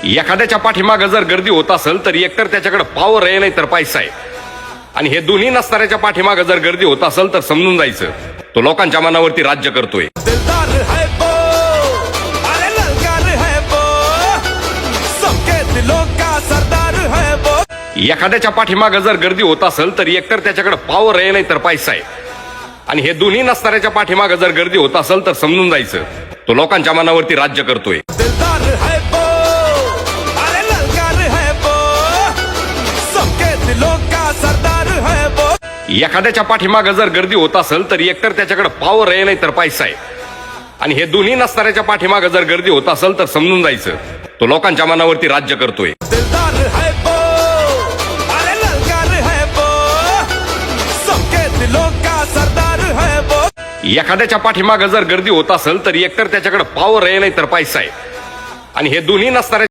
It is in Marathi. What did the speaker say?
एखाद्याच्या पाठीमागे जर गर्दी होत असेल तर एकतर त्याच्याकडे पॉवर आहे नाही तर पैसा आहे, आणि हे दोन्ही नसणाऱ्याच्या पाठीमागे जर गर्दी होत असेल तर समजून जायचं तो लोकांच्या मनावरती राज्य करतोय। दिलदार है वो, अरे ललकार है वो, सबके दिलों का सरदार है वो। एखाद्याच्या पाठीमागे जर गर्दी होत असेल तर एकतर त्याच्याकडे पॉवर आहे नाही तर पैसा आहे, आणि हे दोन्ही नसणाऱ्याच्या पाठीमागे जर गर्दी होत असेल तर समजून जायचं तो लोकांच्या मनावरती राज्य करतोय। दिलदार है वो, अरे ललकार है वो, सबके दिलों का सरदार है वो। एखाद्याच्या पाठीमागे जर गर्दी होत असेल तर एकतर त्याच्याकडे पॉवर आहे नाही तर पैसा आहे, आणि हे दोन्ही नसणाऱ्याच्या पाठीमागे जर गर्दी होत असेल तर समजून जायचं तो लोकांच्या मनावरती राज्य करतोय। दिलदार है वो, अरे ललकार है वो, सबके दिलों का सरदार है वो। एखाद्याच्या पाठीमागे जर गर्दी होत असेल तर एकतर त्याच्याकडे पॉवर आहे नाही तर पैसा आहे, आणि हे दोन्ही नसणाऱ्या